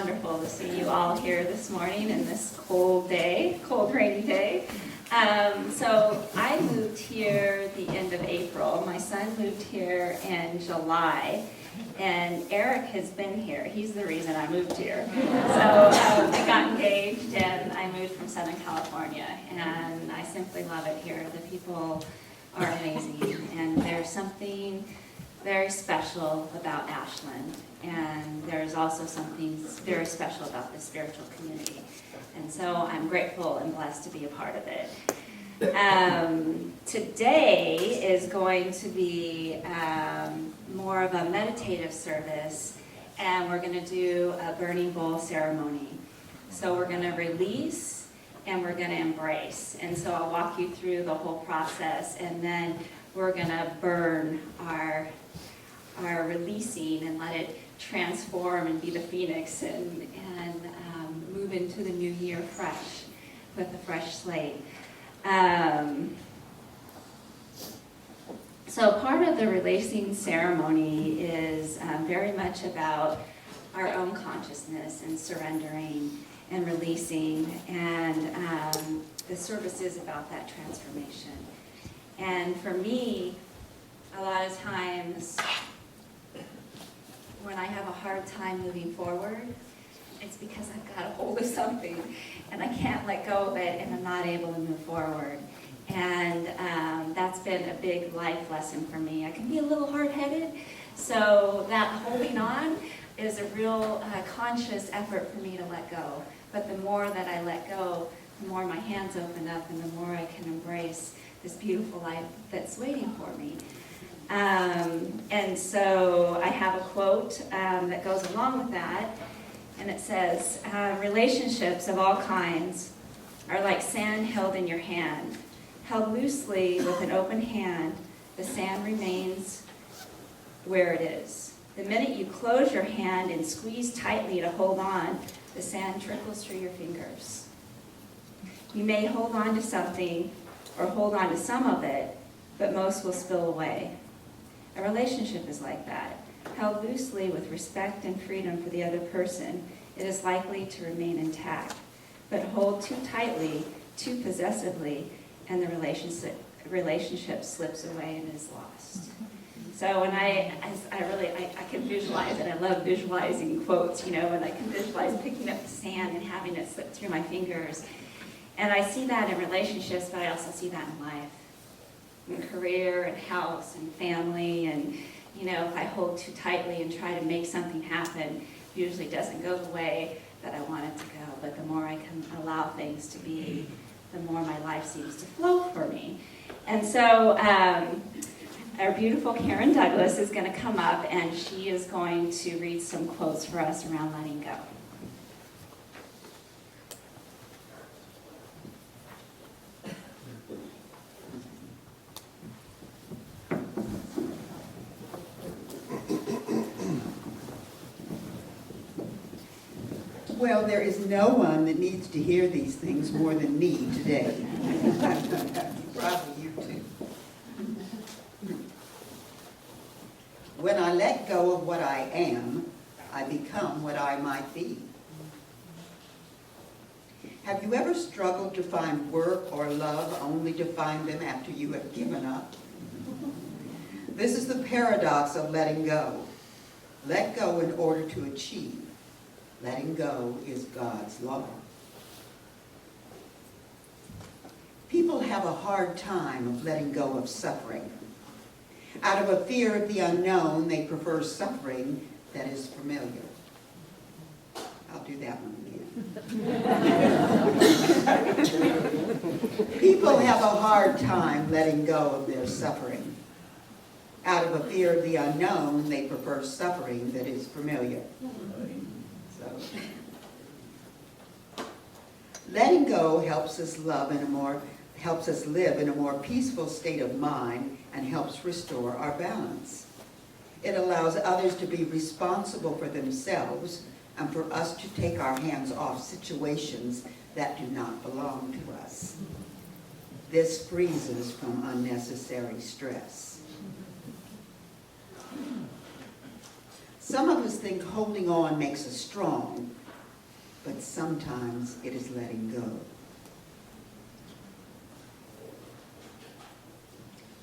wonderful to see you all here this morning in this cold day, cold rainy day. So I moved here the end of April. My son moved here in July, and Eric has been here. He's the reason I moved here. So I got engaged and I moved from Southern California, and I simply love it here. The people are amazing, and there's something very special about Ashland, and there's also something very special about the spiritual community. And so I'm grateful and blessed to be a part of it. Today is going to be more of a meditative service, and we're going to do a burning bowl ceremony. So we're going to release and we're going to embrace. And so I'll walk you through the whole process, and then we're going to burn our releasing and let it transform and be the phoenix and move into the new year fresh with a fresh slate. So part of the releasing ceremony is very much about our own consciousness and surrendering and releasing, and the service is about that transformation. And for me, a lot of times when I have a hard time moving forward, it's because I've got a hold of something and I can't let go of it, and I'm not able to move forward. And that's been a big life lesson for me. I can be a little hard-headed, so that holding on is a real conscious effort for me to let go. But the more that I let go, the more my hands open up and the more I can embrace this beautiful life that's waiting for me. And so I have a quote that goes along with that, and it says, relationships of all kinds are like sand held in your hand. Held loosely with an open hand, the sand remains where it is. The minute you close your hand and squeeze tightly to hold on, the sand trickles through your fingers. You may hold on to something or hold on to some of it, but most will spill away. A relationship is like that. Held loosely with respect and freedom for the other person, it is likely to remain intact. But hold too tightly, too possessively, and the relationship slips away and is lost. So when I can visualize it. I love visualizing quotes, and I can visualize picking up the sand and having it slip through my fingers. And I see that in relationships, but I also see that in life, in career and house and family. And if I hold too tightly and try to make something happen, it usually doesn't go the way that I want it to go. But the more I can allow things to be, the more my life seems to flow for me. And so our beautiful Karen Douglas is going to come up, and she is going to read some quotes for us around letting go. Well, there is no one that needs to hear these things more than me today. Probably you too. When I let go of what I am, I become what I might be. Have you ever struggled to find work or love only to find them after you have given up? This is the paradox of letting go. Let go in order to achieve. Letting go is God's law. People have a hard time of letting go of suffering. Out of a fear of the unknown, they prefer suffering that is familiar. I'll do that one again. People have a hard time letting go of their suffering. Out of a fear of the unknown, they prefer suffering that is familiar. Letting go helps us live in a more peaceful state of mind and helps restore our balance. It allows others to be responsible for themselves and for us to take our hands off situations that do not belong to us. This frees us from unnecessary stress. Some of us think holding on makes us strong, but sometimes it is letting go.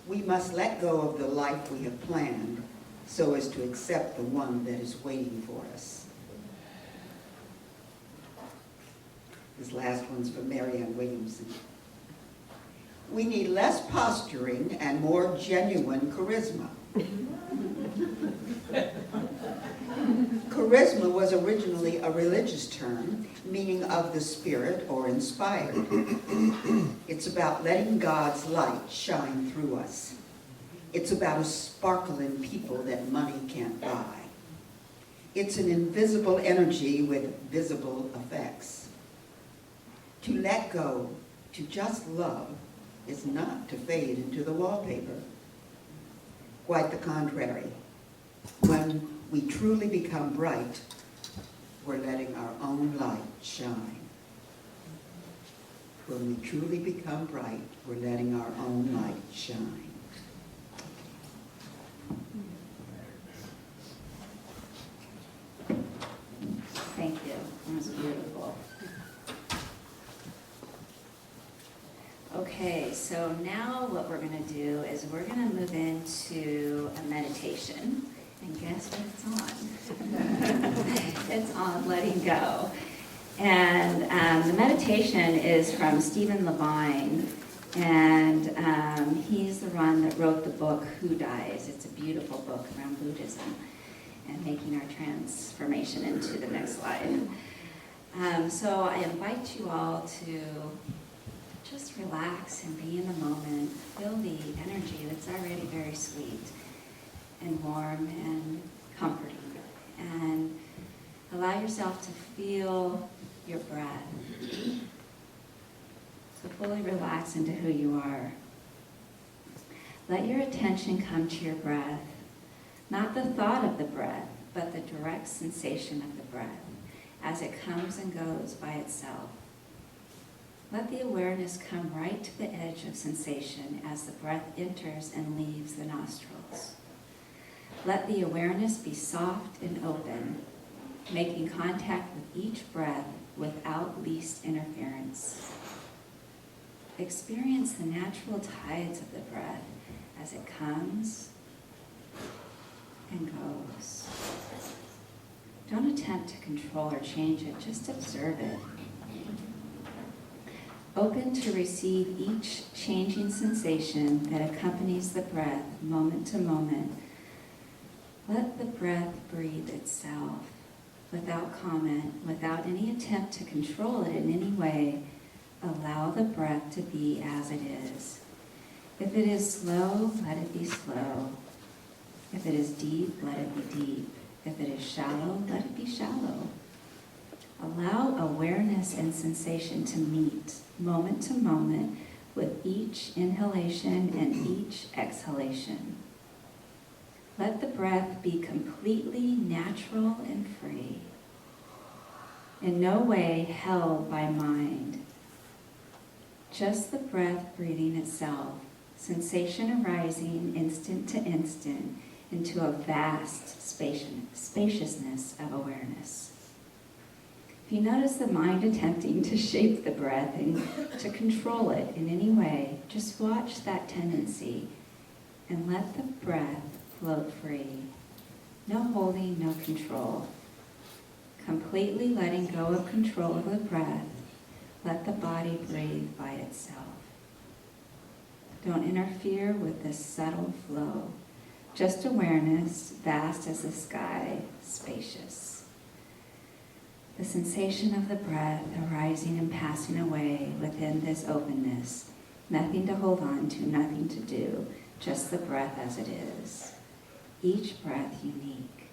We must let go of the life we have planned so as to accept the one that is waiting for us. This last one's from Marianne Williamson. We need less posturing and more genuine charisma. Charisma was originally a religious term, meaning of the spirit or inspired. It's about letting God's light shine through us. It's about a sparkle in people that money can't buy. It's an invisible energy with visible effects. To let go, to just love, is not to fade into the wallpaper. Quite the contrary. When we truly become bright, we're letting our own light shine. When we truly become bright, we're letting our own light shine. Thank you. That was beautiful. Okay, so now what we're going to do is we're going to move into a meditation. And guess what it's on? It's on letting go. And the meditation is from Stephen Levine. And he's the one that wrote the book, Who Dies? It's a beautiful book around Buddhism and making our transformation into the next life. So I invite you all to just relax and be in the moment. Feel the energy that's already very sweet and warm and comforting. And allow yourself to feel your breath. So fully relax into who you are. Let your attention come to your breath. Not the thought of the breath, but the direct sensation of the breath as it comes and goes by itself. Let the awareness come right to the edge of sensation as the breath enters and leaves the nostrils. Let the awareness be soft and open, making contact with each breath without least interference. Experience the natural tides of the breath as it comes and goes. Don't attempt to control or change it, just observe it. Open to receive each changing sensation that accompanies the breath moment to moment. Let the breath breathe itself without comment, without any attempt to control it in any way. Allow the breath to be as it is. If it is slow, let it be slow. If it is deep, let it be deep. If it is shallow, let it be shallow. Allow awareness and sensation to meet moment to moment with each inhalation and each exhalation. Let the breath be completely natural and free, in no way held by mind. Just the breath breathing itself, sensation arising instant to instant into a vast spaciousness of awareness. If you notice the mind attempting to shape the breath and to control it in any way, just watch that tendency and let the breath float free. No holding, no control. Completely letting go of control of the breath. Let the body breathe by itself. Don't interfere with this subtle flow. Just awareness, vast as the sky, spacious. The sensation of the breath arising and passing away within this openness. Nothing to hold on to, nothing to do, just the breath as it is. Each breath unique.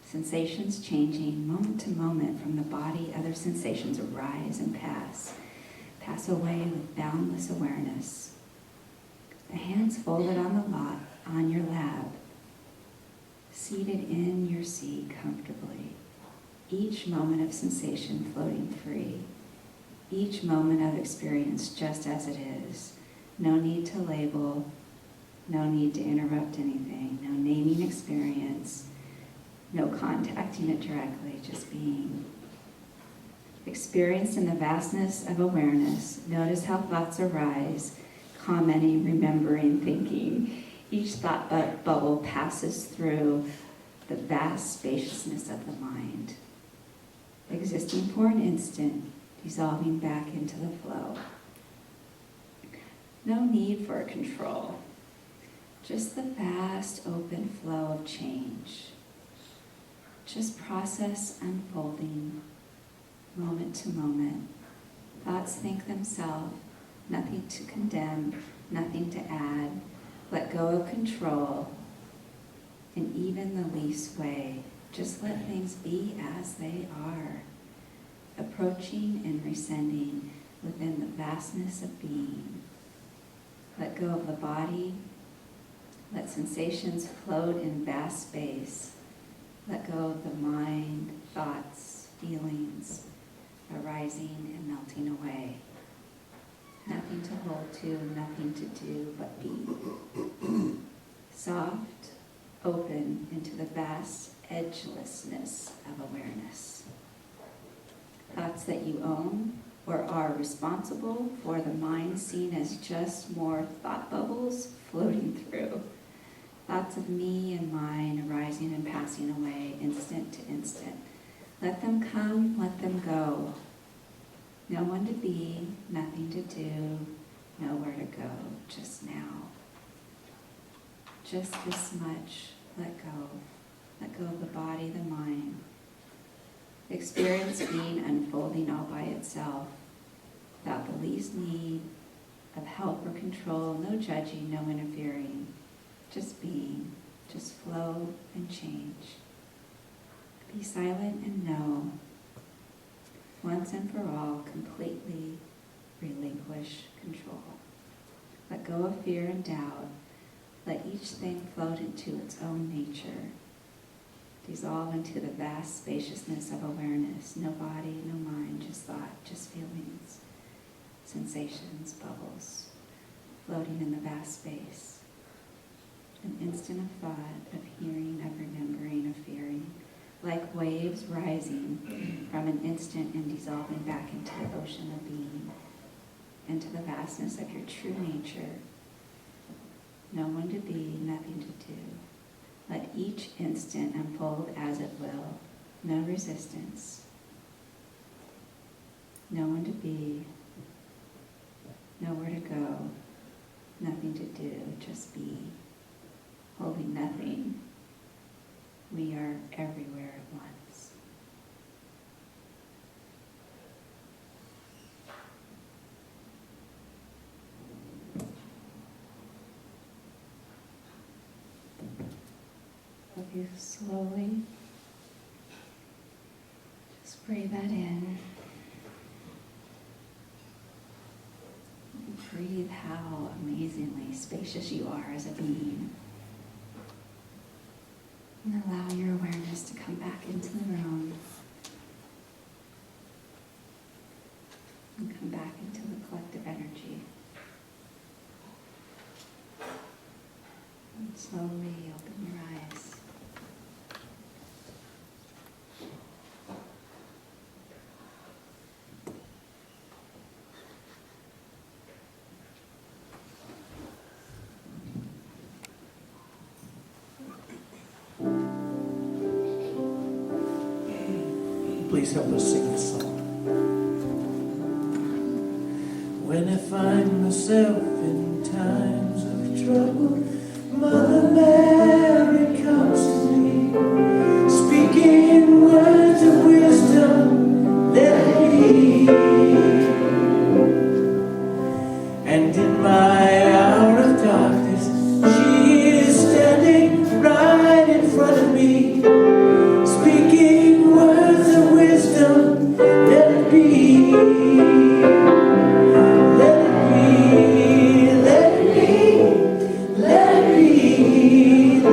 Sensations changing moment to moment from the body. Other sensations arise and pass away with boundless awareness. The hands folded on your lap, seated in your seat comfortably. Each moment of sensation floating free. Each moment of experience just as it is. No need to label, no need to interrupt anything, no naming experience, no contacting it directly, just being. Experienced in the vastness of awareness, notice how thoughts arise, commenting, remembering, thinking. Each thought bubble passes through the vast spaciousness of the mind, existing for an instant, dissolving back into the flow. No need for control, just the vast open flow of change. Just process unfolding, moment to moment. Thoughts think themselves, nothing to condemn, nothing to add. Let go of control in even the least way. Just let things be as they are, approaching and rescending within the vastness of being. Let go of the body. Let sensations float in vast space. Let go of the mind, thoughts, feelings, arising and melting away. Nothing to hold to, nothing to do but be. Soft, open into the vast edgelessness of awareness. Thoughts that you own or are responsible for the mind seen as just more thought bubbles floating through. Thoughts of me and mine arising and passing away instant to instant. Let them come, let them go. No one to be, nothing to do, nowhere to go, just now. Just this much, let go. Let go of the body, the mind. Experience being unfolding all by itself, without the least need of help or control, no judging, no interfering. Just being, just flow and change. Be silent and know. Once and for all, completely relinquish control. Let go of fear and doubt. Let each thing float into its own nature. Dissolve into the vast spaciousness of awareness. No body, no mind, just thought, just feelings, sensations, bubbles, floating in the vast space. An instant of thought, of hearing, of remembering, of fearing, like waves rising from an instant and dissolving back into the ocean of being, into the vastness of your true nature. No one to be, nothing to do. Let each instant unfold as it will. No resistance. No one to be, nowhere to go, nothing to do, just be. Holding nothing. We are everywhere at once. Hope you slowly just breathe that in. Breathe how amazingly spacious you are as a being. And allow your awareness to come back into the room. And come back into the collective energy. And slowly open your eyes. Please help us sing this song. When I find myself in times of trouble, Mother Mary comes to me, speaking words of wisdom, let it be. And in my hour of darkness, she is standing right in front of me, speaking words of wisdom, let it be. Let it be, let it be, let it be.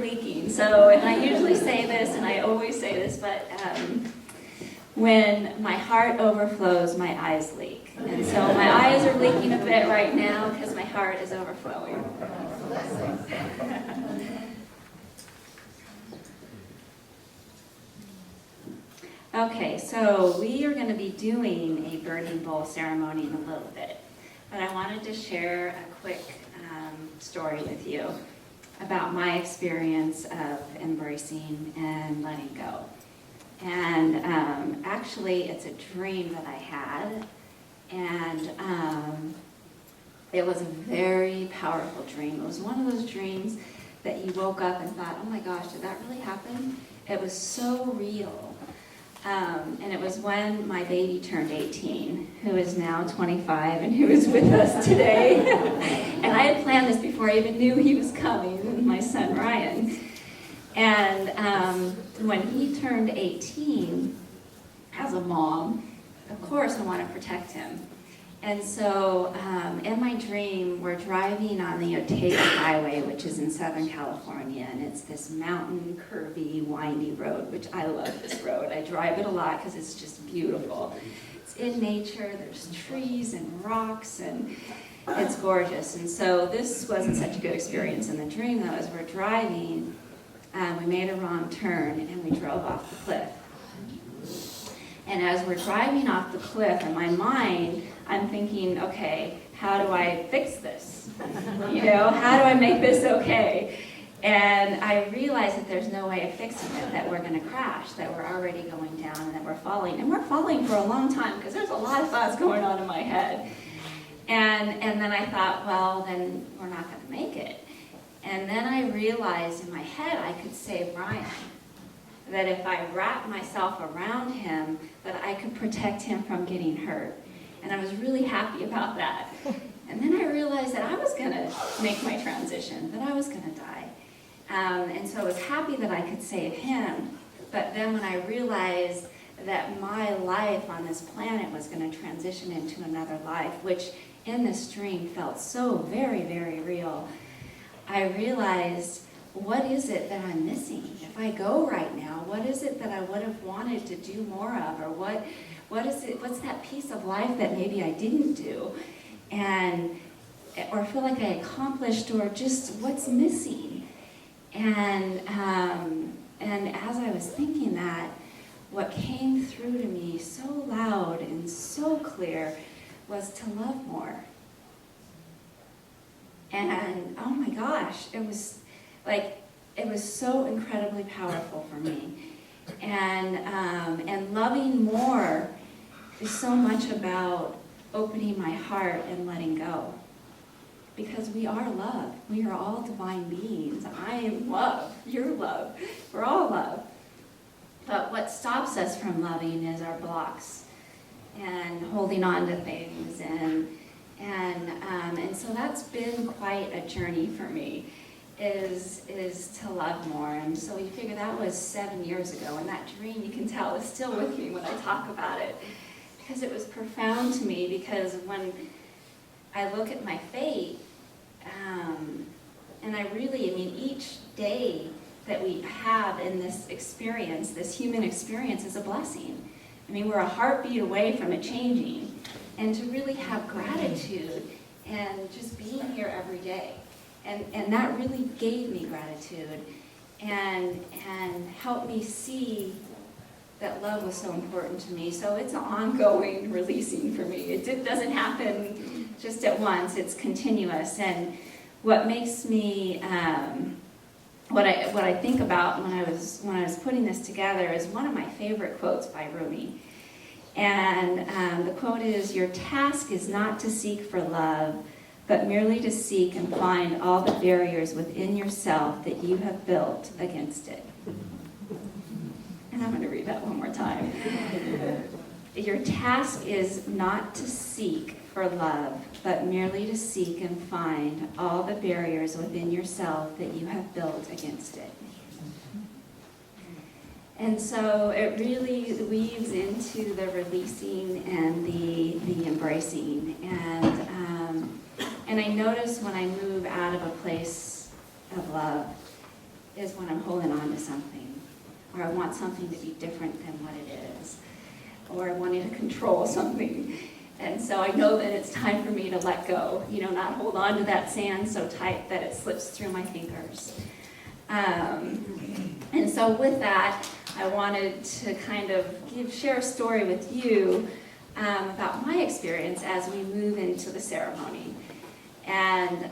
leaking. So, and I usually say this, and I always say this, but when my heart overflows, my eyes leak. And so my eyes are leaking a bit right now because my heart is overflowing. Okay, so we are going to be doing a burning bowl ceremony in a little bit, but I wanted to share a quick story with you about my experience of embracing and letting go. And actually, it's a dream that I had, and it was a very powerful dream. It was one of those dreams that you woke up and thought, oh my gosh, did that really happen? It was so real. And it was when my baby turned 18, who is now 25 and who is with us today. And I had planned this before I even knew he was coming, my son Ryan. And when he turned 18, as a mom, of course I want to protect him. And so in my dream, we're driving on the Otay Highway, which is in Southern California, and it's this mountain, curvy, windy road, which I love this road. I drive it a lot because it's just beautiful. It's in nature, there's trees and rocks, and it's gorgeous. And so this wasn't such a good experience in the dream, though. As we're driving, we made a wrong turn, and we drove off the cliff. And as we're driving off the cliff, in my mind, I'm thinking, okay, how do I fix this? You know, how do I make this okay? And I realized that there's no way of fixing it, that we're going to crash, that we're already going down, and that we're falling. And we're falling for a long time, because there's a lot of thoughts going on in my head. And then I thought, well, then we're not going to make it. And then I realized in my head I could save Ryan. That if I wrapped myself around him, that I could protect him from getting hurt. And I was really happy about that. And then I realized that I was going to make my transition, that I was going to die. And so I was happy that I could save him. But then when I realized that my life on this planet was going to transition into another life, which in this dream felt so very, very real, I realized, what is it that I'm missing? If I go right now, what is it that I would have wanted to do more of? Or what is it, what's that piece of life that maybe I didn't do? Or feel like I accomplished, or just what's missing? And as I was thinking that, what came through to me so loud and so clear was to love more. And oh my gosh, it was so incredibly powerful for me. And loving more is so much about opening my heart and letting go. Because we are love. We are all divine beings. I am love. You're love. We're all love. But what stops us from loving is our blocks and holding on to things. And so that's been quite a journey for me. Is to love more. And so you figure that was 7 years ago, and that dream, you can tell, is still with me when I talk about it, because it was profound to me. Because when I look at my fate, and I mean, each day that we have in this experience, this human experience, is a blessing. I mean, we're a heartbeat away from it changing, and to really have gratitude and just being here every day. And that really gave me gratitude and helped me see that love was so important to me. So it's an ongoing releasing for me. It doesn't happen just at once. It's continuous. And what makes me, what I think about when I was putting this together is one of my favorite quotes by Rumi. And the quote is, "Your task is not to seek for love, but merely to seek and find all the barriers within yourself that you have built against it." And I'm going to read that one more time. Your task is not to seek for love, but merely to seek and find all the barriers within yourself that you have built against it. And so it really weaves into the releasing and the embracing. And I notice when I move out of a place of love, is when I'm holding on to something, or I want something to be different than what it is, or I wanted to control something. And so I know that it's time for me to let go, not hold on to that sand so tight that it slips through my fingers. And so with that, I wanted to kind of share a story with you about my experience as we move into the ceremony. And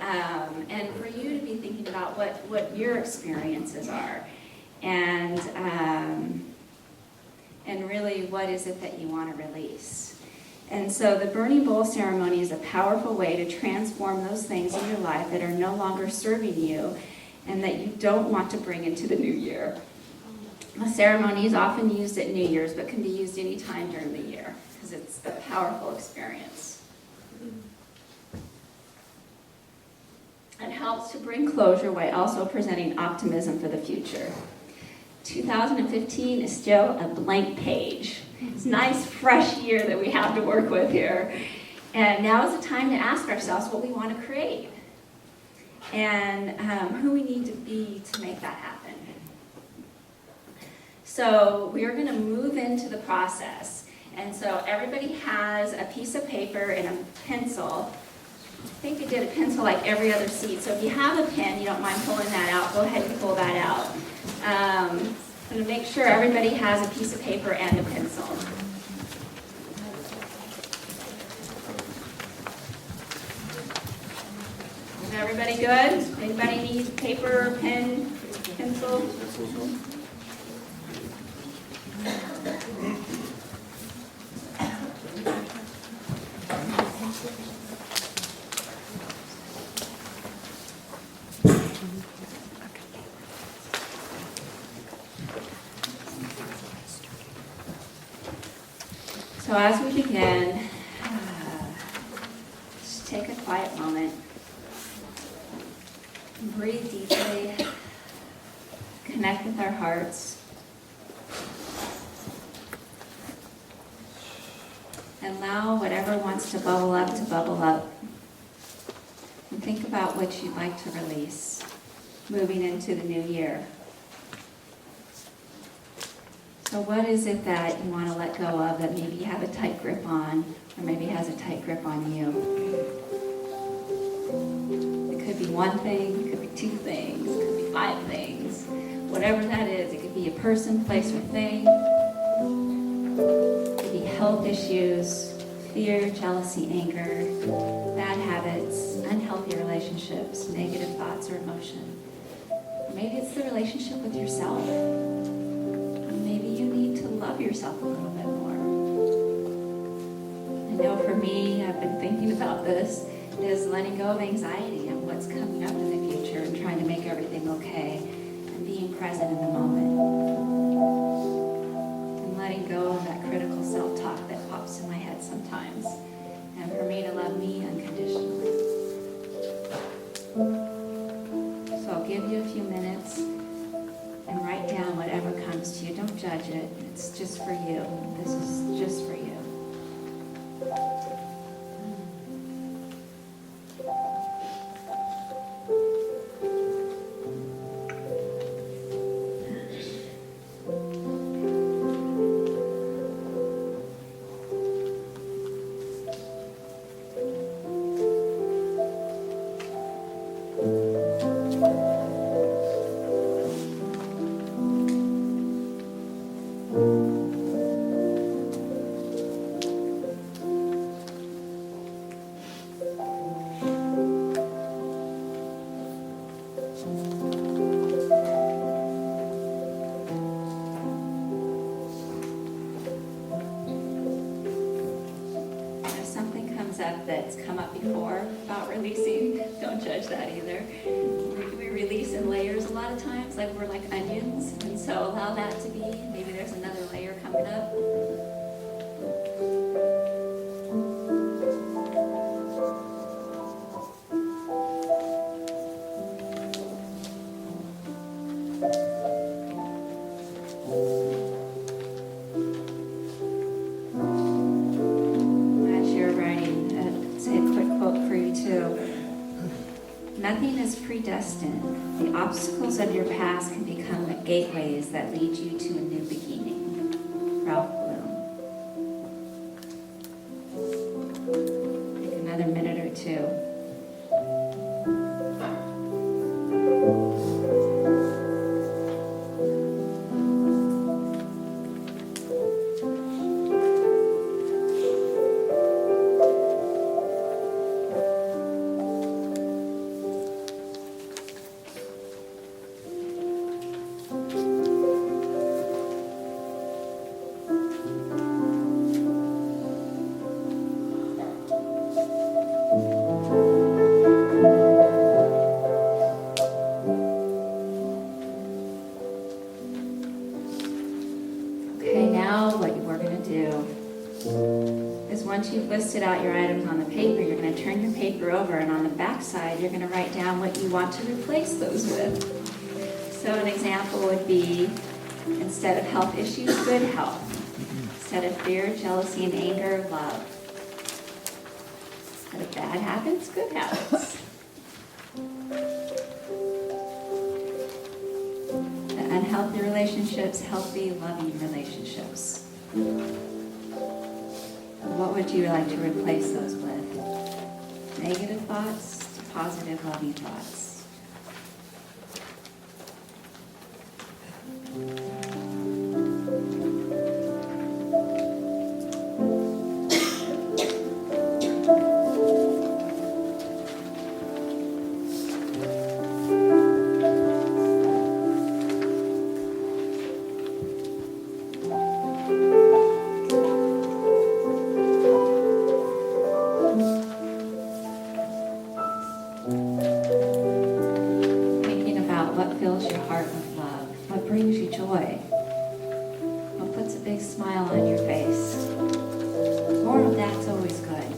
for you to be thinking about what your experiences are. And really, what is it that you want to release? And so the burning bowl ceremony is a powerful way to transform those things in your life that are no longer serving you and that you don't want to bring into the new year. The ceremony is often used at New Year's, but can be used any time during the year because it's a powerful experience. It helps to bring closure while also presenting optimism for the future. 2015 is still a blank page. It's a nice, fresh year that we have to work with here. And now is the time to ask ourselves what we want to create and who we need to be to make that happen. So we are going to move into the process. And so everybody has a piece of paper and a pencil. I think I did a pencil like every other seat. So if you have a pen, you don't mind pulling that out, go ahead and pull that out. I'm going to make sure everybody has a piece of paper and a pencil. Is everybody good? Anybody need paper, pen, pencil? So as we begin, just take a quiet moment. Breathe deeply. Connect with our hearts. And allow whatever wants to bubble up. And think about what you'd like to release moving into the new year. So what is it that you want to let go of that maybe you have a tight grip on, or maybe has a tight grip on you? It could be one thing, it could be two things, it could be 5 things. Whatever that is, it could be a person, place, or thing. It could be health issues, fear, jealousy, anger, bad habits, unhealthy relationships, negative thoughts or emotion. Or maybe it's the relationship with yourself. Love yourself a little bit more. I know for me, I've been thinking about this, is letting go of anxiety and what's coming up in the future and trying to make everything okay and being present in the moment. And letting go of that critical self-talk that pops in my head sometimes. And for me to love me unconditionally. So I'll give you a few minutes and write down whatever comes to you. Don't judge it. It's just for you. This is just for you. That's come up before about releasing. Don't judge that either. We release in layers a lot of times, like we're like onions, and so allow that to be. Maybe there's another layer coming up. Nothing is predestined. The obstacles of your past can become the gateways that lead you to a new beginning. Ralph Bloom. Take another minute or two. Okay, now what we're going to do is once you've listed out your items on the paper, you're going to turn your paper over, and on the back side, you're going to write down what you want to replace those with. So an example would be, instead of health issues, good health. Instead of fear, jealousy, and anger, love. Instead of bad habits, good habits. The unhealthy relationships, healthy, loving relationships. What would you like to replace those with? Negative thoughts to positive, loving thoughts. Thinking about what fills your heart with love, what brings you joy, what puts a big smile on your face. More of that's always good.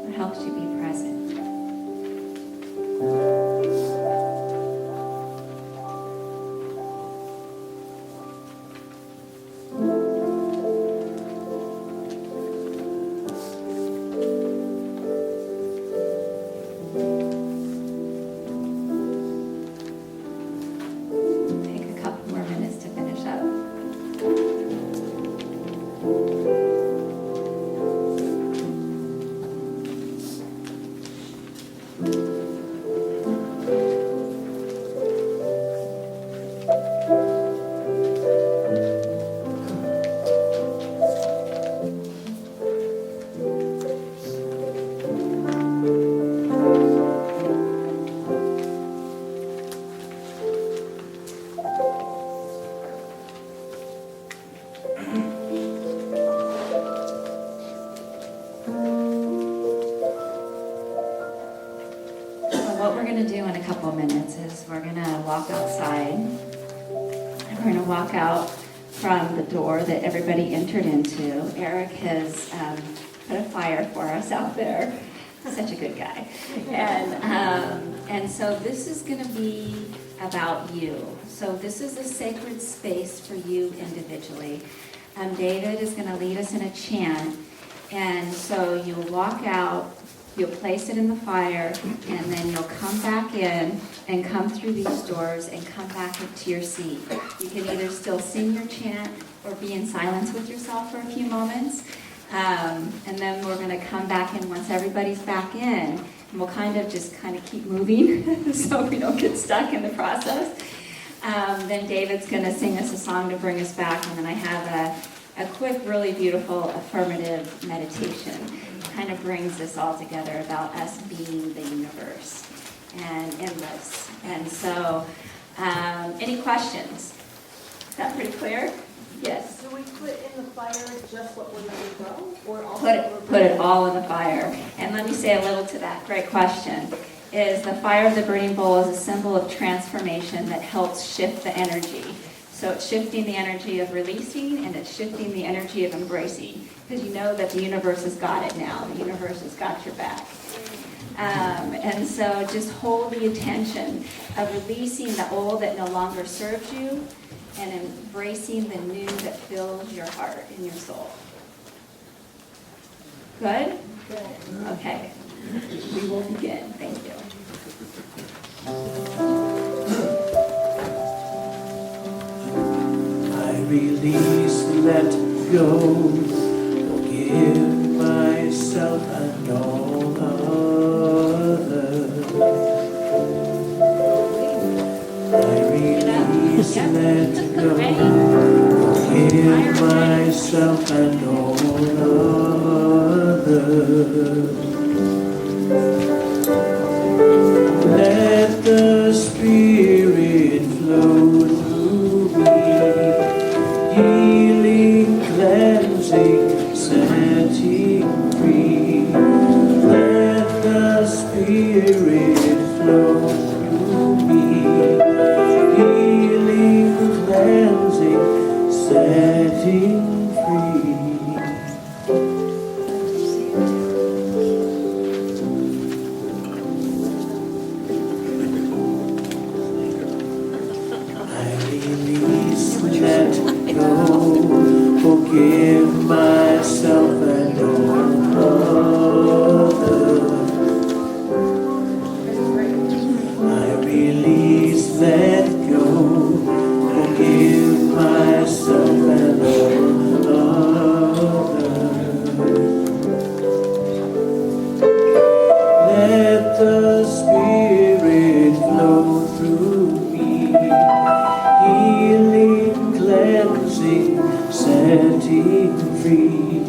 What helps you be present. Take a couple more minutes to finish up. So what we're going to do in a couple of minutes is we're going to walk outside. And we're going to walk out from the door that everybody entered into. Eric has put a fire for us out there. Such a good guy. And so this is going to be about you. So this is a sacred space for you individually. David is going to lead us in a chant. And so you'll walk out, you'll place it in the fire, and then you'll come back in and come through these doors and come back into your seat. You can either still sing your chant or be in silence with yourself for a few moments. And then we're going to come back in once everybody's back in, and we'll kind of keep moving so we don't get stuck in the process. Then David's going to sing us a song to bring us back, and then I have a quick, really beautiful affirmative meditation. Kind of brings this all together about us being the universe and endless. And so, any questions? Is that pretty clear? Yes. Do we put in the fire just what we're letting go, or also Put it all in the fire. And let me say a little to that. Great question. Is the fire of the burning bowl is a symbol of transformation that helps shift the energy. So it's shifting the energy of releasing, and it's shifting the energy of embracing. Because you know that the universe has got it now. The universe has got your back. And so just hold the attention of releasing the old that no longer serves you, and embracing the new that fills your heart and your soul. Good? Okay. We will begin. Thank you. I release, let go, forgive myself and all others. I release, let go, forgive myself and all others. Let the Spirit flow through me, healing, cleansing, setting free. Let the Spirit flow through me, healing, cleansing, setting free. I release, let go, forgive myself and all others. I release, let go, forgive myself and all others. Let the Spirit flow through me, healing, cleansing, setting free.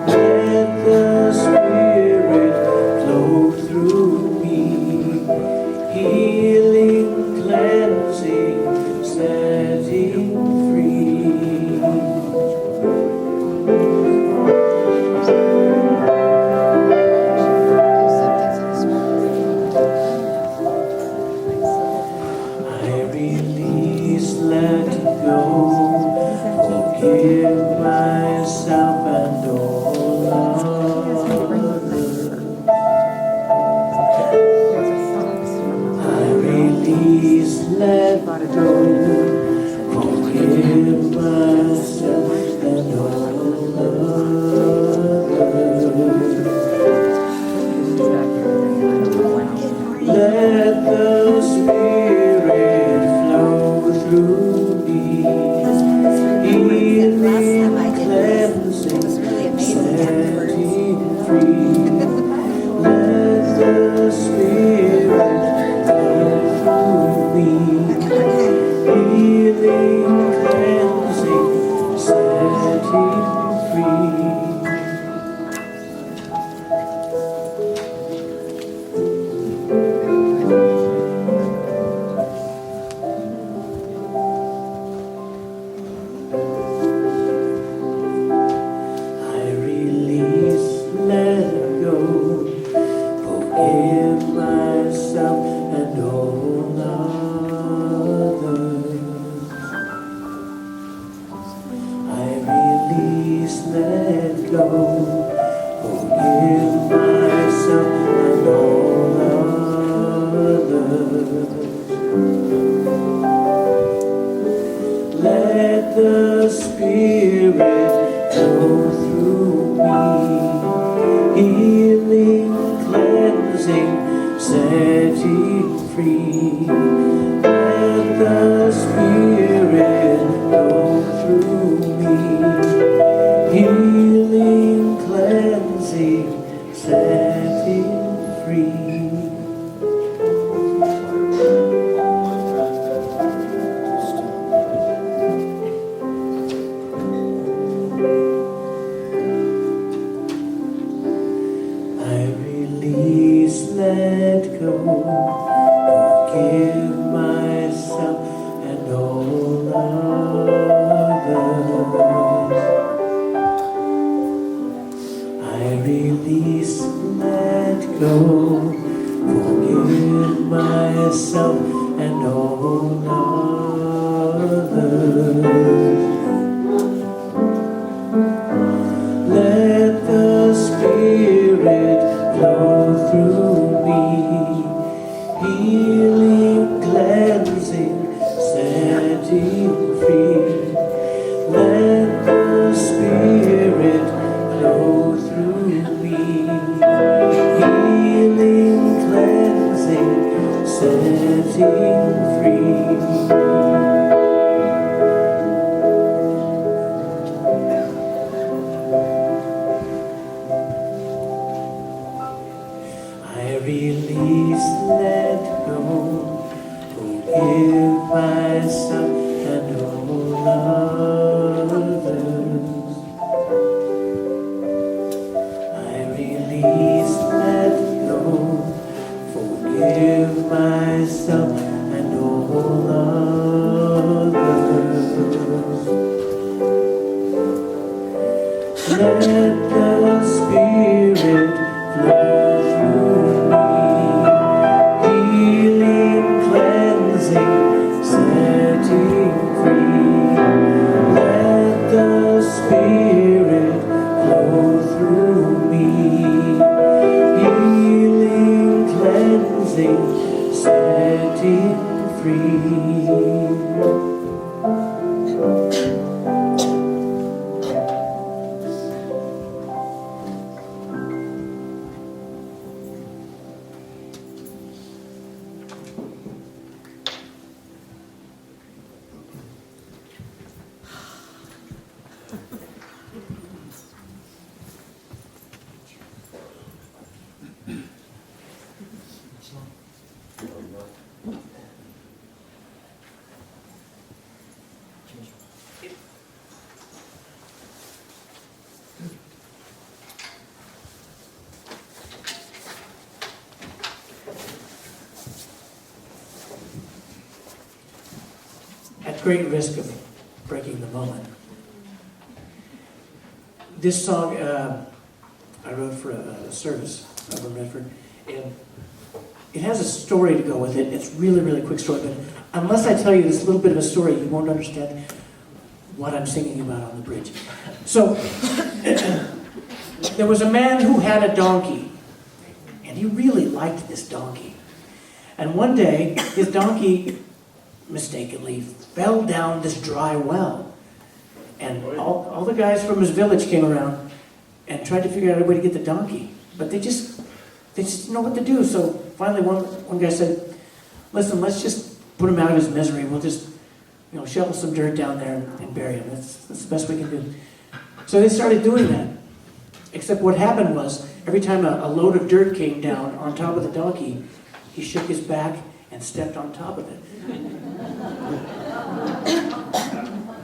Let the Spirit flow through me, healing, cleansing, setting free. I release, let go, forgive myself and all others. I release, let go, forgive myself and all others. Let the Spirit flow through me, healing, cleansing, setting free. Let the Spirit flow through me, healing, cleansing, setting free. I release, let go, forgive myself and all others. I release, let go, forgive myself and all others. Let the Spirit flow through me, healing, cleansing, setting free. Let the Spirit flow through me, healing, cleansing, setting free. I release, let go, forgive myself and all others. I release, let go, forgive myself and all others. Let the Spirit flow through me, healing, cleansing, setting free. I release, let go, forgive myself and all others. I release, let go, forgive myself and all others. Let the Spirit flow through me, healing, cleansing, setting free. Let the Spirit flow through me, healing, cleansing, setting free. At great risk of breaking the moment, this song I wrote for a service over in Redford, and it has a story to go with it. It's really, really quick story, but unless I tell you this little bit of a story, you won't understand what I'm singing about on the bridge. So, there was a man who had a donkey, and he really liked this donkey. And one day, his donkey mistakenly fell down this dry well. And all the guys from his village came around and tried to figure out a way to get the donkey. But they just didn't know what to do. So finally one guy said, listen, let's just put him out of his misery. We'll just shovel some dirt down there and bury him. That's the best we can do. So they started doing that. Except what happened was, every time a load of dirt came down on top of the donkey, he shook his back and stepped on top of it.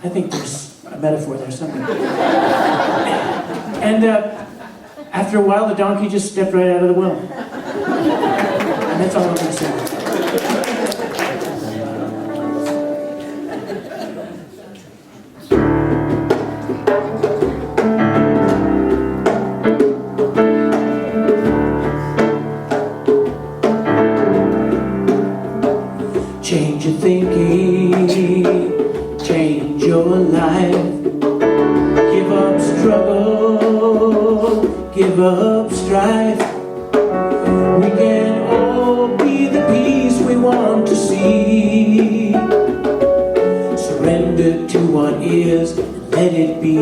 I think there's a metaphor there somewhere. And after a while, the donkey just stepped right out of the well. And that's all I'm going to say. Change your thinking, change your life. Give up struggle, give up strife. We can all be the peace we want to see. Surrender to what is and let it be.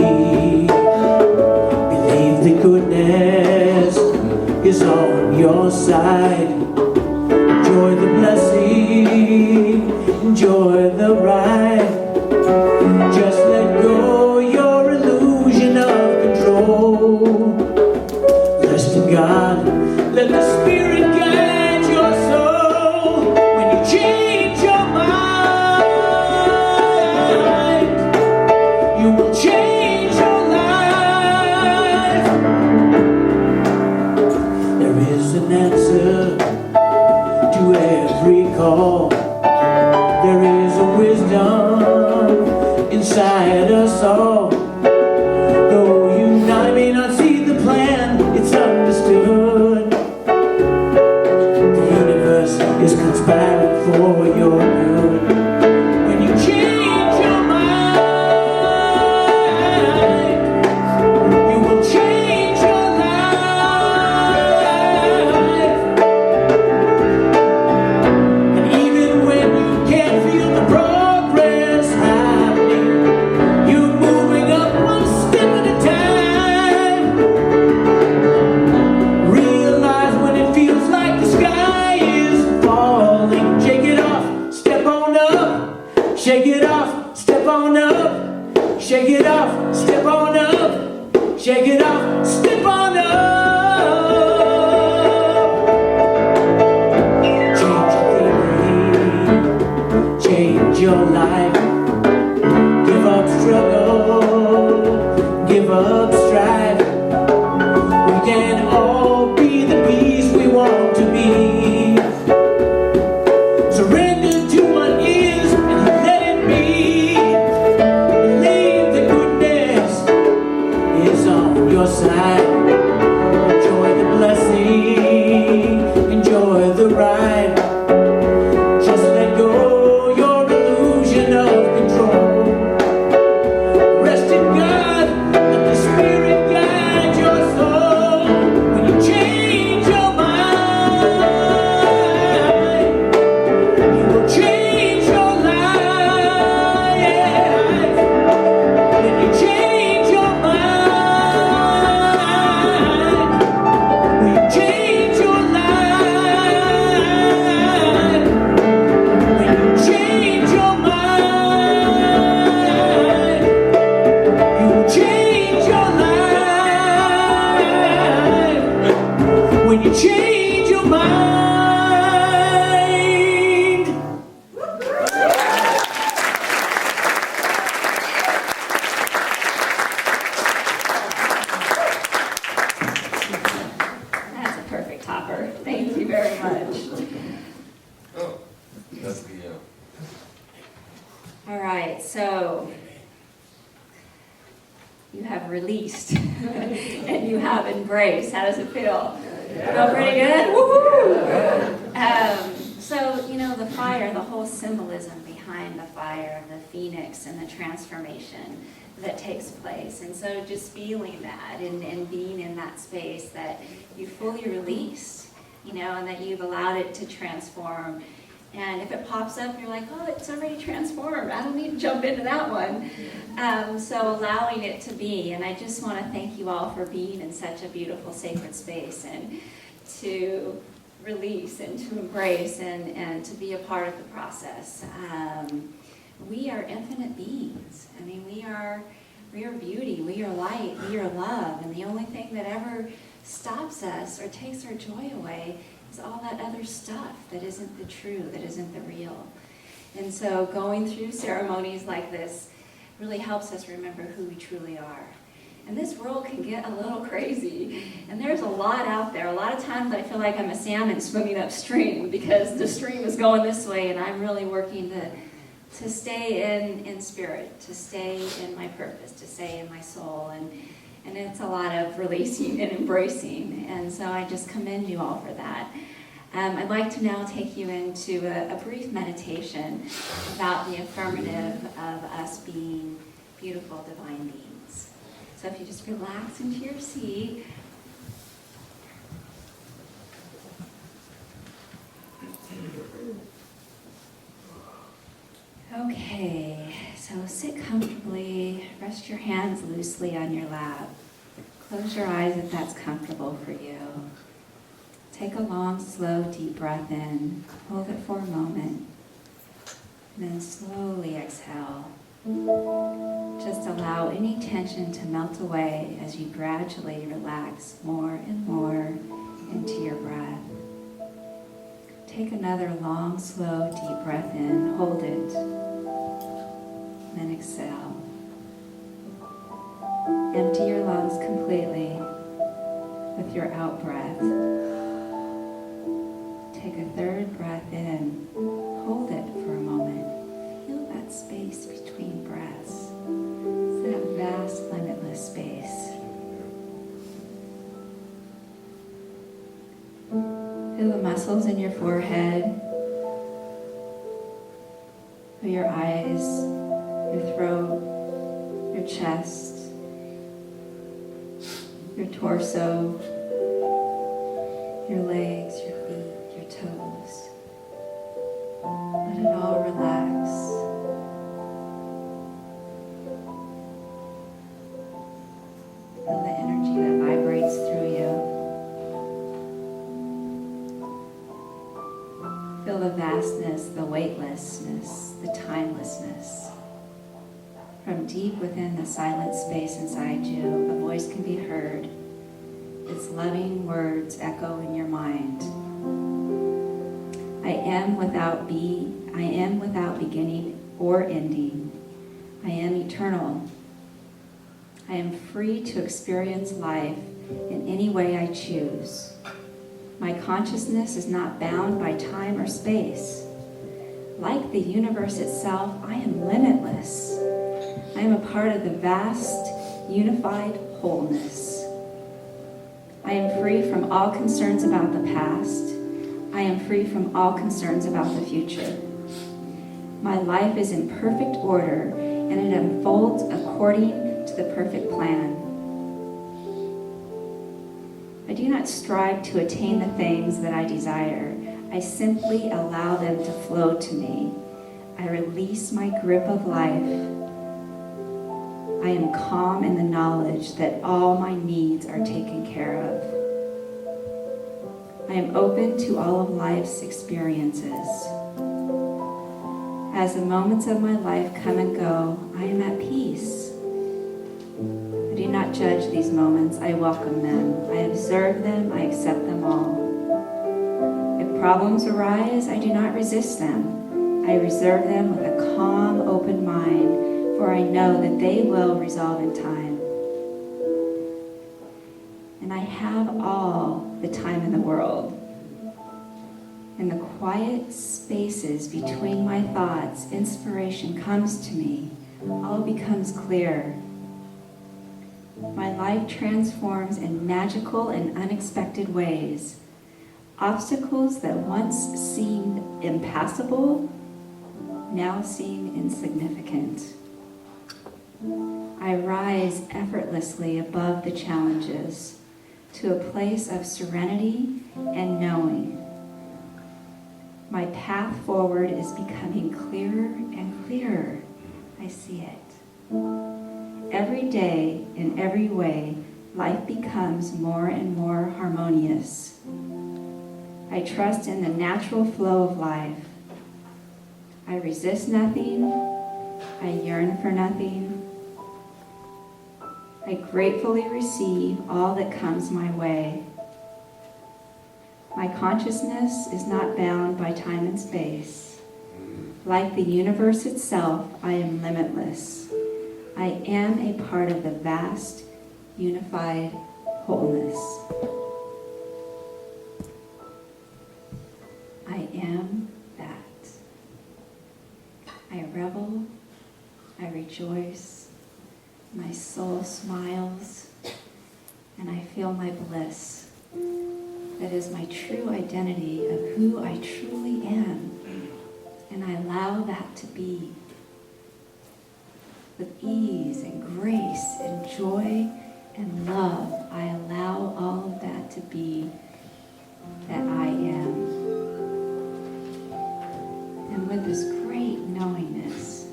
Believe that goodness is on your side. Enjoy the blessing, enjoy the ride. Just let go your illusion of control. Rest in God, let the Spirit guide your soul. When you change your mind, you will change your life. There is an answer to every call. There is a wisdom inside us all. Though you and I may not see the plan, it's understood. change your mind. That's a perfect topper. Thank you very much. Oh, that's the, All right, so you have released and you have embraced. How does it feel? Feel pretty good? Woo-hoo! So, you know, the fire, the whole symbolism behind the fire, the phoenix and the transformation that takes place. And so just feeling that and being in that space that you fully released, you know, and that you've allowed it to transform. And if it pops up, you're like, oh, it's already transformed. I don't need to jump into that one. So allowing it to be. And I just want to thank you all for being in such a beautiful, sacred space and to release and to embrace and to be a part of the process. We are infinite beings. I mean, we are beauty, we are light, we are love. And the only thing that ever stops us or takes our joy away is all that other stuff that isn't the true, that isn't the real. And so going through ceremonies like this really helps us remember who we truly are. And this world can get a little crazy. And there's a lot out there. A lot of times I feel like I'm a salmon swimming upstream because the stream is going this way and I'm really working to stay in spirit, to stay in my purpose, to stay in my soul. And it's a lot of releasing and embracing. And so I just commend you all for that. I'd like to now take you into a brief meditation about the affirmative of us being beautiful divine beings. So if you just relax into your seat. Okay, so sit comfortably, rest your hands loosely on your lap. Close your eyes if that's comfortable for you. Take a long, slow, deep breath in. Hold it for a moment. And then slowly exhale. Just allow any tension to melt away as you gradually relax more and more into your breath. Take another long, slow, deep breath in. Hold it. Then exhale. Empty your lungs completely with your out breath. Take a third breath in. Hold it for a moment. Feel that space between breaths. It's that vast, limitless space. Feel the muscles in your forehead, feel your eyes, your throat, your chest, your torso, your legs, your feet, your toes. Let it all relax. Feel the energy that vibrates through you. Feel the vastness, the weightlessness, the timelessness. From deep within the silent space inside you, a voice can be heard. Its loving words echo in your mind. I am without beginning or ending. I am eternal. I am free to experience life in any way I choose. My consciousness is not bound by time or space. Like the universe itself, I am limitless. I am a part of the vast, unified wholeness. I am free from all concerns about the past. I am free from all concerns about the future. My life is in perfect order, and it unfolds according to the perfect plan. I do not strive to attain the things that I desire. I simply allow them to flow to me. I release my grip of life. I am calm in the knowledge that all my needs are taken care of. I am open to all of life's experiences. As the moments of my life come and go, I am at peace. I do not judge these moments, I welcome them. I observe them, I accept them all. If problems arise, I do not resist them. I reserve them with a calm, open mind, for I know that they will resolve in time. And I have all the time in the world. In the quiet spaces between my thoughts, inspiration comes to me. All becomes clear. My life transforms in magical and unexpected ways. Obstacles that once seemed impassable now seem insignificant. I rise effortlessly above the challenges to a place of serenity and knowing. My path forward is becoming clearer and clearer. I see it. Every day, in every way, life becomes more and more harmonious. I trust in the natural flow of life. I resist nothing. I yearn for nothing. I gratefully receive all that comes my way. My consciousness is not bound by time and space. Like the universe itself, I am limitless. I am a part of the vast, unified wholeness. I am that. I revel, I rejoice, my soul smiles, and I feel my bliss. That is my true identity of who I truly am, and I allow that to be. With ease and grace and joy and love, I allow all of that to be that I am. And with this great knowingness,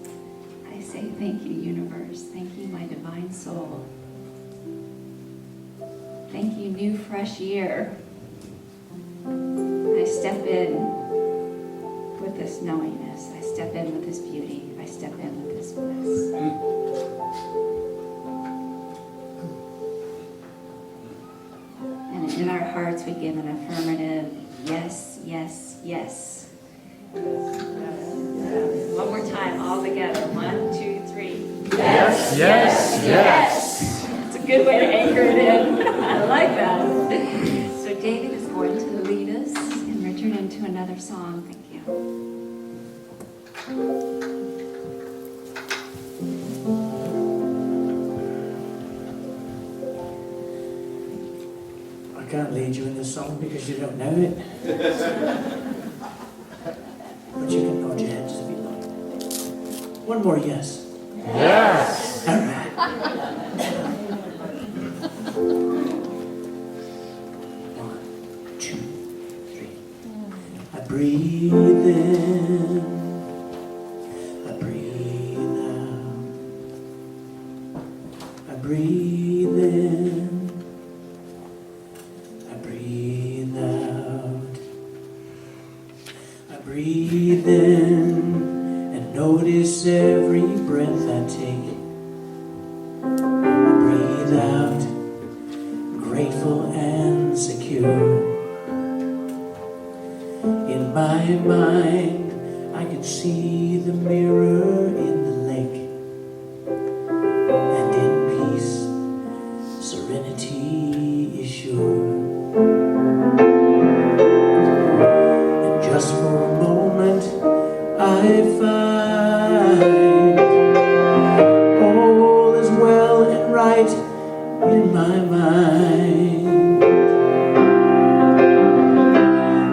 I say thank you, universe. Thank you, my divine soul. Thank you, new fresh year. I step in with this knowingness. I step in with this beauty. I step in with this bliss. And in our hearts, we give an affirmative yes, yes, yes. One more time, all together. 1, 2, 3. Yes, yes, yes. It's a good way to anchor it in. I like that. So David is going to lead us and Richard into another song. Thank you. I can't lead you in this song because you don't know it. But you can nod your head just a bit like. One more yes. Yes. All right. 1, 2, 3. I breathe in. I breathe out. I breathe in. I breathe out. I breathe in and notice every breath I take. I breathe out, grateful and secure. In my mind, I can see the mirror in the lake. And in peace, serenity is sure. And just for a moment, I find all is well and right in my mind.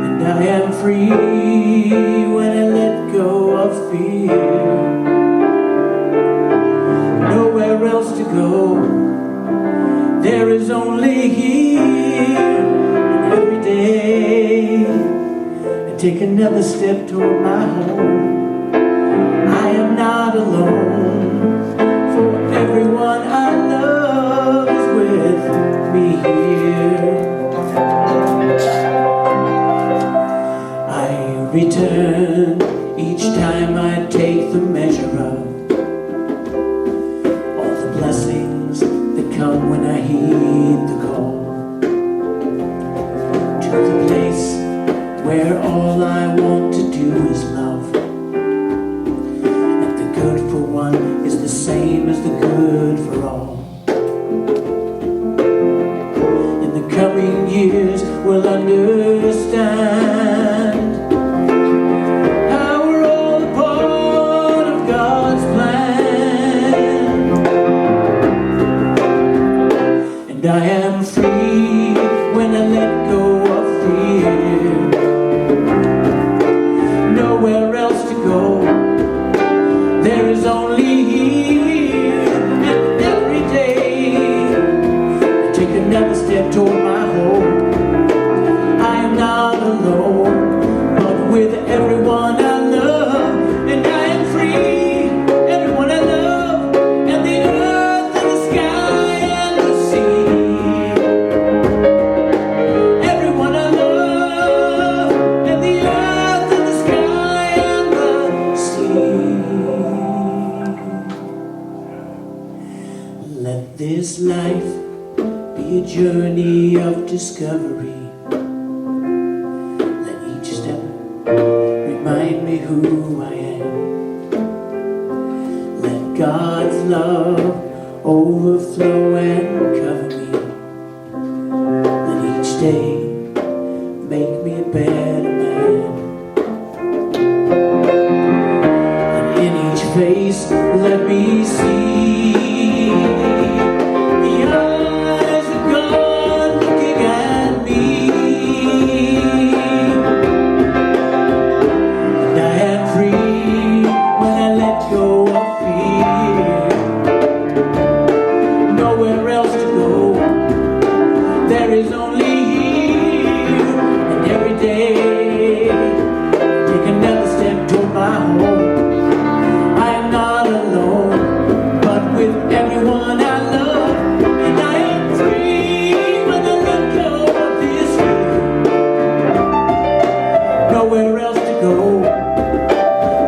And I am free when I let go of fear. Nowhere else to go, there is only here. And every day I take another step toward my home. I am not alone, for everyone I love is with me here. I return each time I take the measure of all the blessings that come coming years will understand how we're all a part of God's plan. And I am free when I let go of fear. Nowhere else to go, there is only here. And every day I take another step toward my home. I am not alone, but with everyone I love. And I am free, everyone I love, and the earth and the sky and the sea. Everyone I love, and the earth and the sky and the sea. Let this life be a journey of discovery. Let each step remind me who I am. Let God's love overflow and cover me. Let each day make me a better man. And in each face let me see the eyes of God looking at me. And I am free when I let go of fear. Nowhere else to go, there is only here. And every day take another step toward my home. I am not alone, but with everyone I love. And I am free when I let go of this fear. Nowhere else to go,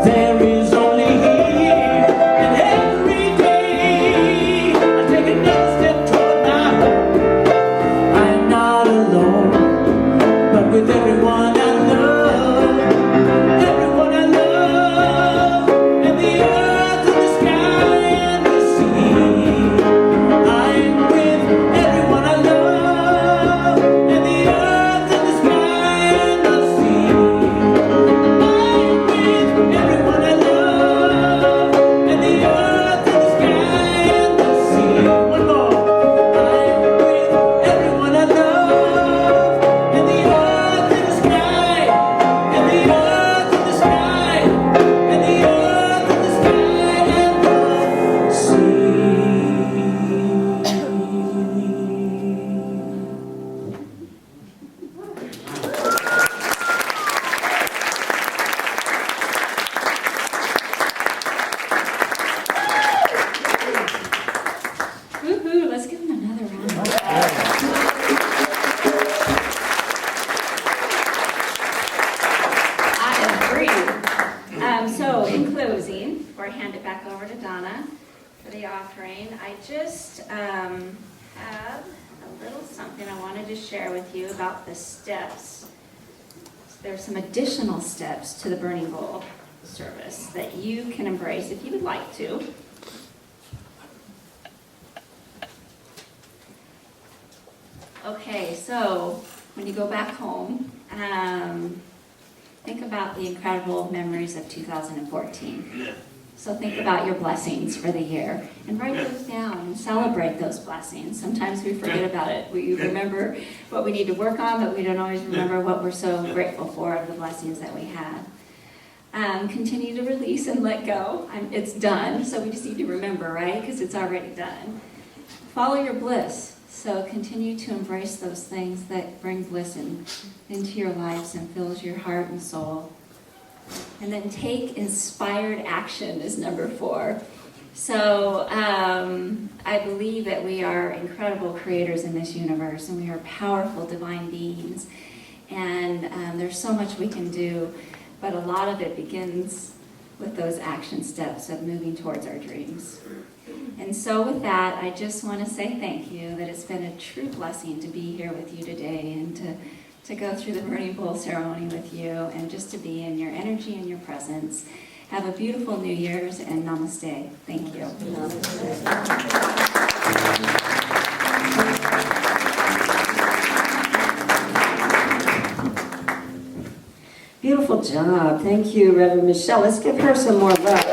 there is only here. And every day I take another step toward my home. I am not alone, but with everyone I love. Everyone I love, and the earth and the sky and the sea. I'm with everyone I love, and the earth and the sky and the sea. I'm with everyone I love, and the earth and the sky and the sea. One more. I'm with everyone I love, and the earth and the sky, and the earth and the sky, and the earth and the sky and the sea. Woohoo, let's give them another round. I agree. So in closing, before I hand it back over to Donna for the offering, I just have a little something I wanted to share with you about the steps. There's some additional steps to the Burning Bowl service that you can embrace if you would like to. Okay, so when you go back home, think about the incredible memories of 2014. So think about your blessings for the year and write those down and celebrate those blessings. Sometimes we forget about it. We remember what we need to work on, but we don't always remember what we're so grateful for of the blessings that we had. Continue to release and let go. It's done, so we just need to remember, right? Because it's already done. Follow your bliss. So continue to embrace those things that bring bliss into your lives and fills your heart and soul. And then take inspired action is number 4. So I believe that we are incredible creators in this universe, and we are powerful divine beings. And there's so much we can do, but a lot of it begins with those action steps of moving towards our dreams. And so with that, I just want to say thank you, that it's been a true blessing to be here with you today and to go through the Burning Bowl ceremony with you and just to be in your energy and your presence. Have a beautiful New Year's and namaste. Thank you. Beautiful job. Thank you, Reverend Michelle. Let's give her some more love.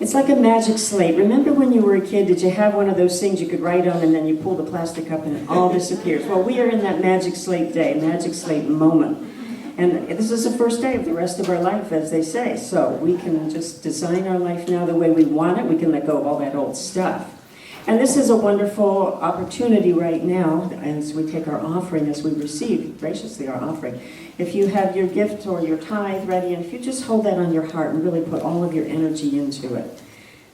It's like a magic slate. Remember when you were a kid, did you have one of those things you could write on and then you pull the plastic up and it all disappears? Well, we are in that magic slate day, magic slate moment. And this is the first day of the rest of our life, as they say. So we can just design our life now the way we want it. We can let go of all that old stuff. And this is a wonderful opportunity right now as we take our offering, as we receive graciously our offering. If you have your gift or your tithe ready, and if you just hold that on your heart and really put all of your energy into it,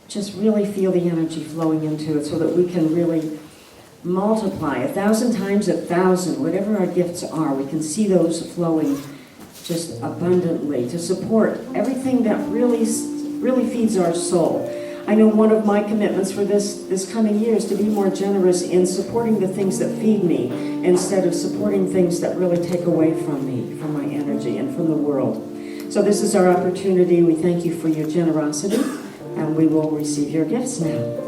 just really feel the energy flowing into it so that we can really multiply 1,000 times 1,000, whatever our gifts are, we can see those flowing just abundantly to support everything that really feeds our soul. I know one of my commitments for this coming year is to be more generous in supporting the things that feed me instead of supporting things that really take away from me, from my energy and from the world. So this is our opportunity. We thank you for your generosity, and we will receive your gifts now.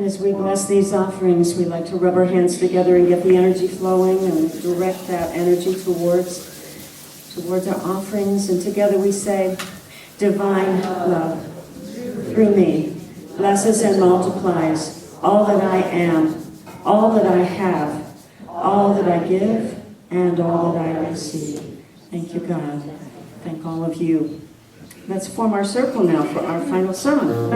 As we bless these offerings, we like to rub our hands together and get the energy flowing and direct that energy towards our offerings. And together we say, divine love through me blesses and multiplies all that I am, all that I have, all that I give, and all that I receive. Thank you, God. Thank all of you. Let's form our circle now for our final song.